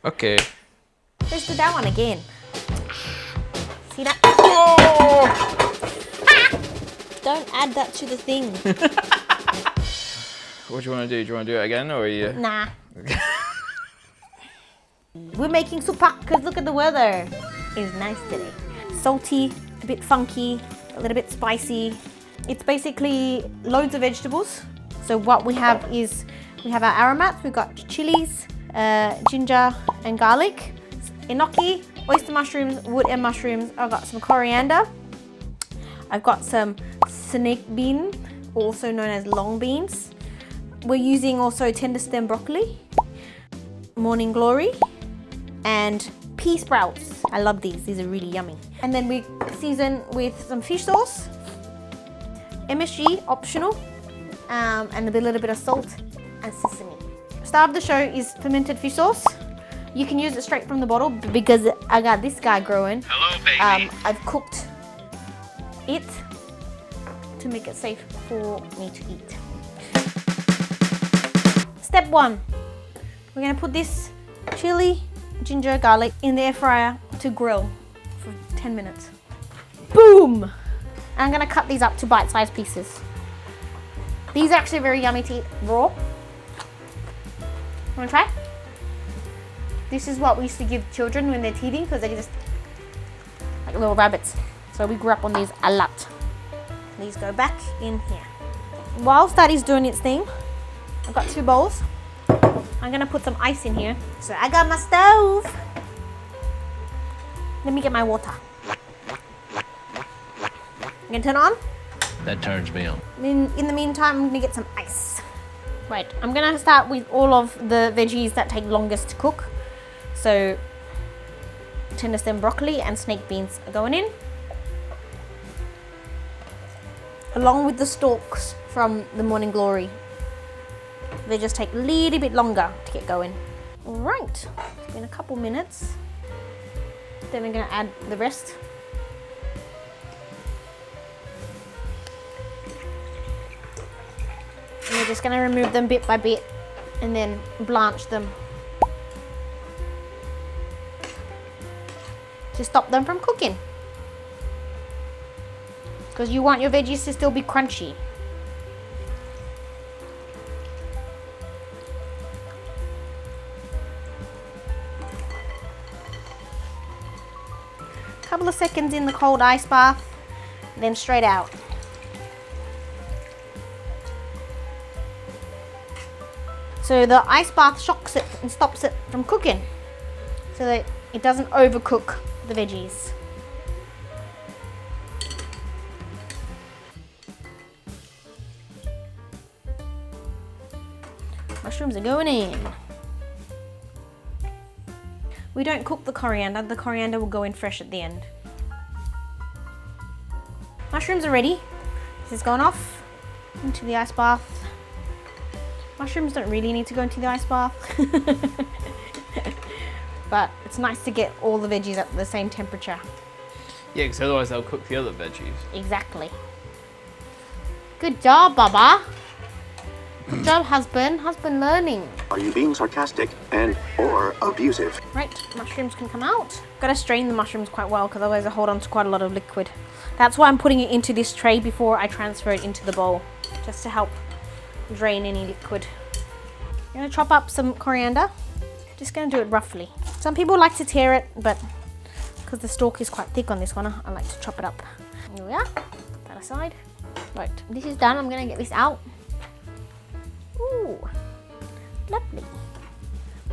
Okay. Let's do that one again. See that? Oh! Don't add that to the thing. What do you want to do? Do you want to do it again, or are you? Nah. We're making Soop Pak because look at the weather. It's nice today. Salty, a bit funky, a little bit spicy. It's basically loads of vegetables. So what we have is, we have our aromats. We've got chilies, ginger and garlic, enoki, oyster mushrooms, wood and mushrooms. I've got some coriander. I've got some snake bean, also known as long beans. We're using also Tenderstem Broccoli, morning glory, and Pea Sprouts. I love these are really yummy. And then we season with some fish sauce, MSG, optional, and a little bit of salt and sesame. Star of the show is fermented fish sauce. You can use it straight from the bottle because I got this guy growing. Hello, baby. I've cooked it to make it safe for me to eat. Step 1, we're gonna put this chili, ginger, garlic in the air fryer to grill for 10 minutes. Boom! I'm gonna cut these up to bite-sized pieces. These are actually very yummy to eat raw. Wanna try? This is what we used to give children when they're teething because they're just like little rabbits. So we grew up on these a lot. These go back in here. Whilst that is doing its thing, I've got 2 bowls. I'm gonna put some ice in here. So I got my stove. Let me get my water. I'm gonna turn it on. That turns me on. In the meantime, I'm gonna get some ice. Right, I'm gonna start with all of the veggies that take longest to cook. So, Tenderstem broccoli and snake beans are going in, along with the stalks from the morning glory. They just take a little bit longer to get going. All right, it's been a couple minutes. Then we're gonna add the rest. And we're just gonna remove them bit by bit and then blanch them to stop them from cooking. Because you want your veggies to still be crunchy. Couple of seconds in the cold ice bath, then straight out. So the ice bath shocks it and stops it from cooking, so that it doesn't overcook the veggies. Mushrooms are going in. We don't cook the coriander will go in fresh at the end. Mushrooms are ready. This has gone off into the ice bath. Mushrooms don't really need to go into the ice bath. But it's nice to get all the veggies at the same temperature. Yeah, because otherwise they'll cook the other veggies. Exactly. Good job, Baba. Good job, husband. Husband learning. Are you being sarcastic and or abusive? Right, mushrooms can come out. Gotta strain the mushrooms quite well because otherwise they hold on to quite a lot of liquid. That's why I'm putting it into this tray before I transfer it into the bowl, just to help drain any liquid. I'm gonna chop up some coriander. Just gonna do it roughly. Some people like to tear it, but because the stalk is quite thick on this one, I like to chop it up. Here we are, put that aside. Right, this is done. I'm gonna get this out. Ooh, lovely.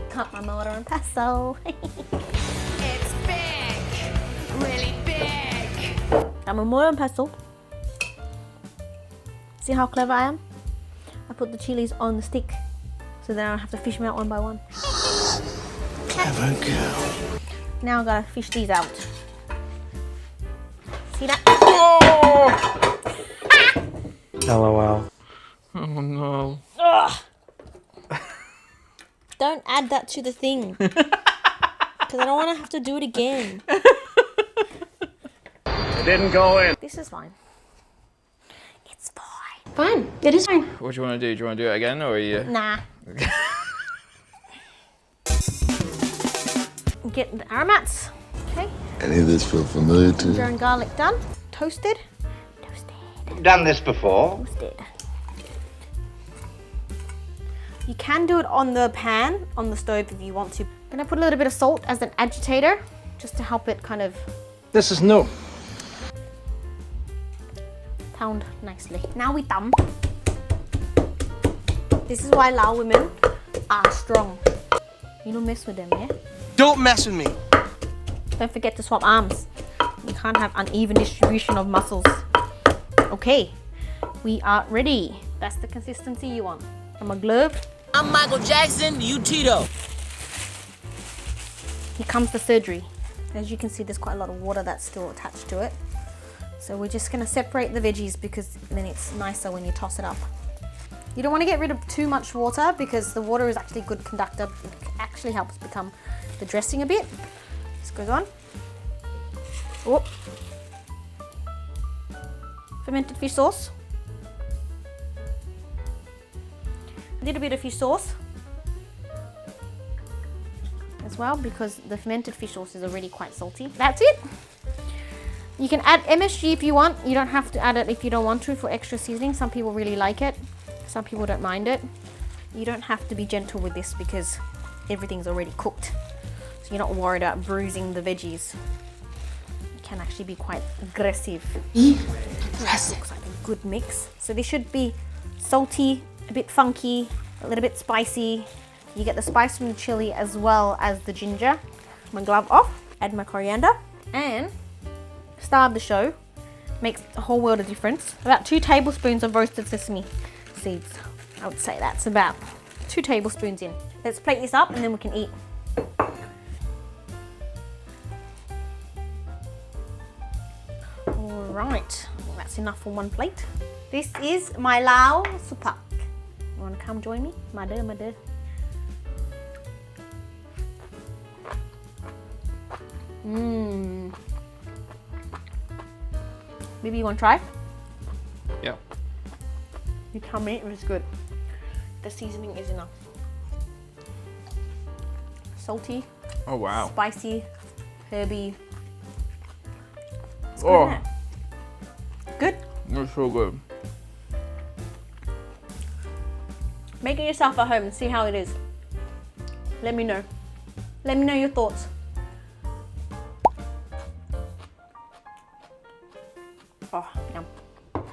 Cut my mortar and pestle. It's big, really big. Got my mortar and pestle. See how clever I am? I put the chilies on the stick, so then I don't have to fish them out one by one. Clever girl. Now I gotta fish these out. See that? LOL. Oh no. Ugh. Don't add that to the thing. Because I don't want to have to do it again. It didn't go in. This is fine. It's fine. Fine, it is fine. What do you want to do? Do you want to do it again, or are you? Nah. get the aromats. Okay, Any of this feel familiar to ginger you? and garlic done. Toasted. Done this before. Toasted. You can do it on the pan, on the stove if you want to. I'm gonna put a little bit of salt as an agitator, just to help it kind of This is new. pound nicely. Now we thumb. This is why Lao women are strong. You don't mess with them, yeah? Don't mess with me. Don't forget to swap arms. You can't have uneven distribution of muscles. Okay, we are ready. That's the consistency you want. From a glove. I'm Michael Jackson, you Tito. Here comes the surgery. As you can see, there's quite a lot of water that's still attached to it. So we're just gonna separate the veggies because then it's nicer when you toss it up. You don't wanna get rid of too much water because the water is actually a good conductor. It actually helps become the dressing a bit. This goes on. Whoop. Fermented fish sauce. A little bit of fish sauce as well because the fermented fish sauce is already quite salty. That's it. You can add MSG if you want. You don't have to add it if you don't want to for extra seasoning. Some people really like it. Some people don't mind it. You don't have to be gentle with this because everything's already cooked. So you're not worried about bruising the veggies. It can actually be quite aggressive. This looks like a good mix. So this should be salty, a bit funky, a little bit spicy. You get the spice from the chili as well as the ginger. My glove off, add my coriander, and star of the show, makes a whole world of difference. About 2 tablespoons of roasted sesame seeds. I would say that's about 2 tablespoons in. Let's plate this up and then we can eat. All right, that's enough for one plate. This is my Lao Soop Pak. You wanna come join me? Mother. Maybe you want to try? Yeah. You tell me if it's good. The seasoning is enough. Salty, Oh wow. spicy, herby. It's Oh, good, isn't it? Good? that's so good. Make it yourself at home and see how it is. Let me know. Let me know your thoughts. Oh, yum.